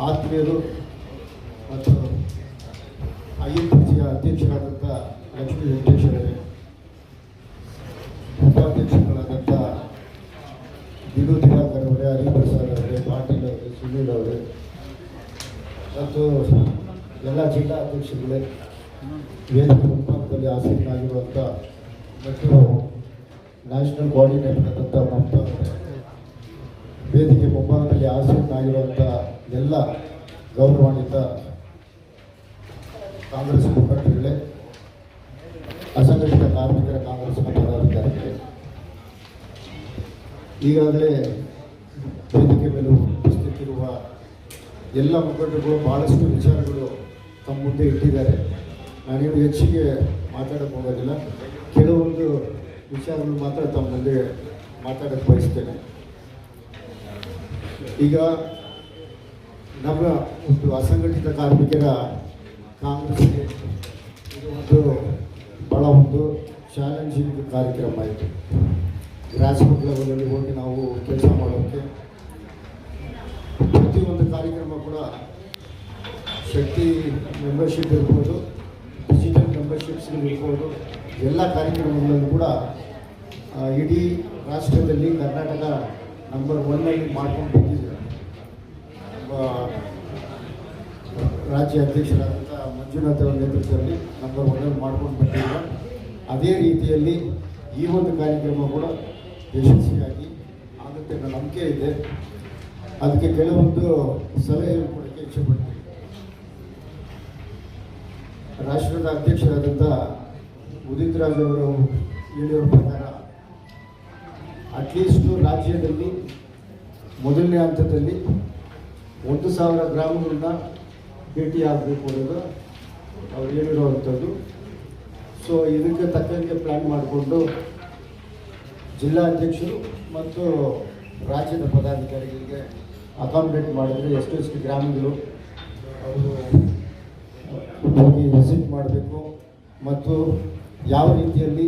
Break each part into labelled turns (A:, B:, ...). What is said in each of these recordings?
A: ಆತ್ಮೀಯರು ಮತ್ತು INTC ಅಧ್ಯಕ್ಷರಾದಂಥ ಲಕ್ಷ್ಮೀ ವೆಂಕಟೇಶ್ವರರೇ, ಉಪಾಧ್ಯಕ್ಷಗಳಾದಂಥ ಬಿಡು ದಿವಾಕರ್ ಅವರೇ, ಹರಿಪ್ರಸಾದ್ ಅವರೇ, ಪಾಟೀಲ್ ಅವರೇ, ಸುನೀಲ್ ಅವರೇ ಮತ್ತು ಎಲ್ಲ ಜಿಲ್ಲಾ ಅಧ್ಯಕ್ಷರುಗಳೇ, ವೇದಿಕೆ ಮುಂಭಾಗದಲ್ಲಿ ಆಸೀನರಾಗಿರುವಂಥ ಮತ್ತು ನ್ಯಾಷನಲ್ ಕೋಆರ್ಡಿನೇಟರ್ ಆದಂಥ ಮಮತಾ ಅವರೇ, ವೇದಿಕೆ ಮುಂಭಾಗದಲ್ಲಿ ಆಸೀನರಾಗಿರುವಂಥ ಎಲ್ಲ ಗೌರವಾನ್ವಿತ ಕಾಂಗ್ರೆಸ್ ಮುಖಂಡರುಗಳೇ, ಅಸಂಘಟಿತ ಕಾರ್ಮಿಕರ ಕಾಂಗ್ರೆಸ್ ಪದಾಧಿಕಾರಿಗಳೇ, ಈಗಾಗಲೇ ವೇದಿಕೆ ಮೇಲೆ ಉಪಸ್ಥಿತಿರುವ ಎಲ್ಲ ಮುಖಂಡರುಗಳು ಭಾಳಷ್ಟು ವಿಚಾರಗಳು ತಮ್ಮ ಮುಂದೆ ಇಟ್ಟಿದ್ದಾರೆ. ನಾನೇನು ಹೆಚ್ಚಿಗೆ ಮಾತಾಡೋಕ್ಕೆ ಹೋಗೋದಿಲ್ಲ, ಕೆಲವೊಂದು ವಿಚಾರಗಳು ಮಾತ್ರ ತಮ್ಮ ಮುಂದೆ ಮಾತಾಡೋಕ್ಕೆ ಬಯಸ್ತೇನೆ. ಈಗ ನಮ್ಮ ಒಂದು ಅಸಂಘಟಿತ ಕಾರ್ಮಿಕರ ಕಾಂಗ್ರೆಸ್ಗೆ ಇದು ಒಂದು ಭಾಳ ಒಂದು ಚಾಲೆಂಜಿಂಗ್ ಕಾರ್ಯಕ್ರಮ ಆಯಿತು. ಗ್ರಾಸ್ರೂಟ್ ಲೆವೆಲಲ್ಲಿ ಹೋಗಿ ನಾವು ಕೆಲಸ ಮಾಡೋಕ್ಕೆ ಪ್ರತಿಯೊಂದು ಕಾರ್ಯಕ್ರಮ ಕೂಡ ಶಕ್ತಿ ಮೆಂಬರ್ಶಿಪ್ ಇರ್ಬೋದು, ಡಿಜಿಟಲ್ ಮೆಂಬರ್ಶಿಪ್ಸ್ಗಳು ಇರ್ಬೋದು, ಎಲ್ಲ ಕಾರ್ಯಕ್ರಮಗಳಲ್ಲೂ ಕೂಡ ಇಡೀ ರಾಷ್ಟ್ರದಲ್ಲಿ ಕರ್ನಾಟಕ ನಂಬರ್ 1 ಮಾಡ್ಕೊಂಡು ಬಂದಿದೆ. ರಾಜ್ಯ ಅಧ್ಯಕ್ಷರಾದಂಥ ಮಂಜುನಾಥ್ ಅವರ ನೇತೃತ್ವದಲ್ಲಿ ನಂಬರ್ 1 ಮಾಡ್ಕೊಂಡು ಬಂದಿದೆ. ಅದೇ ರೀತಿಯಲ್ಲಿ ಈ ಒಂದು ಕಾರ್ಯಕ್ರಮ ಕೂಡ ಯಶಸ್ವಿಯಾಗಿ ಆಗುತ್ತೆ ಅನ್ನೋ ನಂಬಿಕೆ ಇದೆ. ಅದಕ್ಕೆ ಕೆಲವೊಂದು ಸಲಹೆ ಕೊಡೋಕ್ಕೆ ಇಚ್ಛೆಪಡ್ತೀನಿ. ರಾಷ್ಟ್ರದ ಅಧ್ಯಕ್ಷರಾದಂಥ ಉದಿತ್ ರಾಜ್ ಅವರು ಹೇಳಿರೋ ಪ್ರಕಾರ ಅಟ್ಲೀಸ್ಟು ರಾಜ್ಯದಲ್ಲಿ ಮೊದಲನೇ ಹಂತದಲ್ಲಿ 1,000 ಗ್ರಾಮಗಳನ್ನ ಭೇಟಿ ಆಗಬೇಕು ಅನ್ನೋದು ಅವ್ರು ಹೇಳಿರೋವಂಥದ್ದು. ಸೊ ಇದಕ್ಕೆ ತಕ್ಕಂಗೆ ಪ್ಲ್ಯಾನ್ ಮಾಡಿಕೊಂಡು ಜಿಲ್ಲಾ ಅಧ್ಯಕ್ಷರು ಮತ್ತು ರಾಜ್ಯದ ಪದಾಧಿಕಾರಿಗಳಿಗೆ ಅಕಾಮಿಡೇಟ್ ಮಾಡಿದರೆ ಎಷ್ಟು ಗ್ರಾಮಗಳು ಅವರು ಹೋಗಿ ವಿಸಿಟ್ ಮಾಡಬೇಕು ಮತ್ತು ಯಾವ ರೀತಿಯಲ್ಲಿ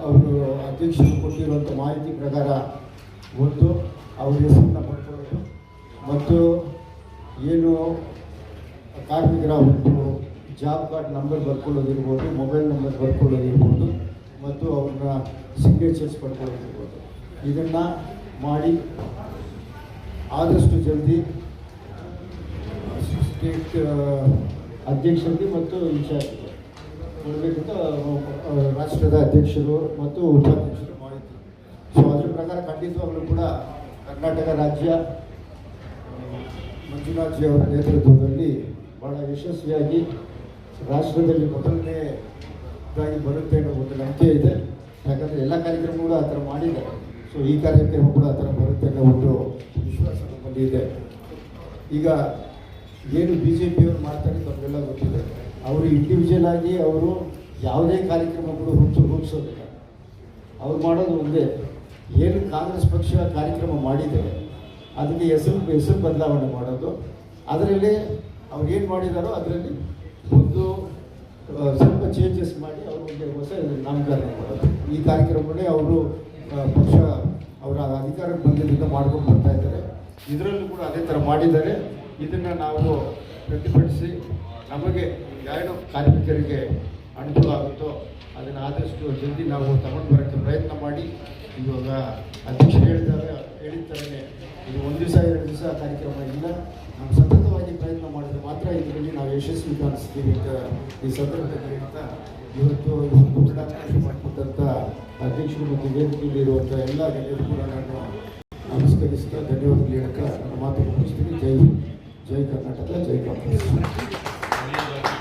A: ಅವರು ಅಧ್ಯಕ್ಷರು ಕೊಟ್ಟಿರುವಂಥ ಮಾಹಿತಿ ಪ್ರಕಾರ ಒಂದು ಅವ್ರ ಹೆಸರನ್ನ ಪಡ್ಕೊಳ್ಳೋದು ಮತ್ತು ಏನು ಕಾರ್ಮಿಕರ ಒಂದು ಜಾಬ್ ಕಾರ್ಡ್ ನಂಬರ್ ಬರ್ಕೊಳ್ಳೋದಿರ್ಬೋದು, ಮೊಬೈಲ್ ನಂಬರ್ ಬರ್ಕೊಳ್ಳೋದಿರ್ಬೋದು ಮತ್ತು ಅವ್ರನ್ನ ಸಿಗ್ನೇಚರ್ಸ್ ಪಡ್ಕೊಳ್ಳೋದಿರ್ಬೋದು, ಇದನ್ನು ಮಾಡಿ ಆದಷ್ಟು ಜಲ್ದಿ ಸ್ಟೇಟ್ ಅಧ್ಯಕ್ಷರಿಗೆ ಮತ್ತು ಇನ್ಚಾರ್ಜ್ಗೆ ಕೊಡಬೇಕಂತ ರಾಷ್ಟ್ರದ ಅಧ್ಯಕ್ಷರು ಮತ್ತು ಉಪಾಧ್ಯಕ್ಷರು ಮಾಹಿತಿ. ಸೊ ಅದ್ರ ಪ್ರಕಾರ ಖಂಡಿತವಾಗಲೂ ಕೂಡ ಕರ್ನಾಟಕ ರಾಜ್ಯ ಮಂಜುನಾಥ್ ಜಿ ಅವರ ನೇತೃತ್ವದಲ್ಲಿ ಭಾಳ ಯಶಸ್ವಿಯಾಗಿ ರಾಷ್ಟ್ರದಲ್ಲಿ ಮೊದಲನೇದಾಗಿ ಬರುತ್ತೆ ಅನ್ನೋ ಒಂದು ನಂಬಿಕೆ ಇದೆ. ಯಾಕಂದರೆ ಎಲ್ಲ ಕಾರ್ಯಕ್ರಮಗಳು ಆ ಥರ ಮಾಡಿದ್ದಾರೆ. ಸೊ ಈ ಕಾರ್ಯಕ್ರಮ ಕೂಡ ಆ ಥರ ಬರುತ್ತೆ ಅನ್ನೋ ಒಂದು ವಿಶ್ವಾಸ ನಮ್ಮಲ್ಲಿ ಇದೆ. ಈಗ ಏನು BJPಯವರು ಮಾಡ್ತಾರೆ ತಮಗೆಲ್ಲ ಗೊತ್ತಿದೆ. ಅವರು ಇಂಡಿವಿಜುವಲ್ ಆಗಿ ಅವರು ಯಾವುದೇ ಕಾರ್ಯಕ್ರಮಗಳು ರೂಪಿಸೋದಿಲ್ಲ. ಅವ್ರು ಮಾಡೋದು ಒಂದೇ, ಏನು ಕಾಂಗ್ರೆಸ್ ಪಕ್ಷ ಕಾರ್ಯಕ್ರಮ ಮಾಡಿದೆ ಅದಕ್ಕೆ ಹೆಸರು ಬದಲಾವಣೆ ಮಾಡೋದು. ಅದರಲ್ಲಿ ಅವ್ರು ಏನು ಮಾಡಿದಾರೋ ಅದರಲ್ಲಿ ಒಂದು ಸ್ವಲ್ಪ ಚೇಂಜಸ್ ಮಾಡಿ ಅವರು ಒಂದು ಹೊಸ ನಾಮಕರಣ ಮಾಡೋದು. ಈ ಕಾರ್ಯಕ್ರಮವನ್ನೇ ಅವರು ಪಕ್ಷ ಅವರ ಅಧಿಕಾರಕ್ಕೆ ಬಂದಿದ್ದರಿಂದ ಮಾಡ್ಕೊಂಡು ಬರ್ತಾ ಇದ್ದಾರೆ. ಇದರಲ್ಲೂ ಕೂಡ ಅದೇ ಥರ ಮಾಡಿದ್ದಾರೆ. ಇದನ್ನು ನಾವು ಪ್ರತಿಭಟಿಸಿ ನಮಗೆ ಯಾರು ಕಾರ್ಮಿಕರಿಗೆ ಅನುಕೂಲ ಆಗುತ್ತೋ ಅದನ್ನು ಆದಷ್ಟು ಜಲ್ದಿ ನಾವು ತಗೊಂಡು ಬರೋಕ್ಕೆ ಪ್ರಯತ್ನ ಮಾಡಿ. ಇವಾಗ ಅಧ್ಯಕ್ಷರು ಹೇಳಿದ ಥರನೇ ಇದು 1 ದಿವಸ 2 ದಿವಸ ಕಾರ್ಯಕ್ರಮ ಇಲ್ಲ, ನಾವು ಸತತವಾಗಿ ಪ್ರಯತ್ನ ಮಾಡಿದ್ರೆ ಮಾತ್ರ ಇದರಲ್ಲಿ ನಾವು ಯಶಸ್ವಿ ಕಾಣಿಸ್ತೀವಿ ಅಂತ ಈ ಸಂದರ್ಭದಲ್ಲಿ ಅಂತ ಇವತ್ತು ಕ್ರೀಡಾಕಾಶ ಮಾಡಿಕೊಟ್ಟಂಥ ಅಧ್ಯಕ್ಷರು ಮತ್ತು ವೇದಿಕೆಯಲ್ಲಿ ಇರುವಂಥ ಎಲ್ಲ ಗೆಳೆಯರು ಕೂಡ ನಾನು ನಮಸ್ಕರಿಸ್ತಾ ಧನ್ಯವಾದಗಳು ಹೇಳಕ್ಕೆ ನನ್ನ ಮಾತು ಮುಗಿಸ್ತೀನಿ. ಜೈ ಕರ್ನಾಟಕ, ಜೈ ಕಾಂಗ್ರೆಸ್.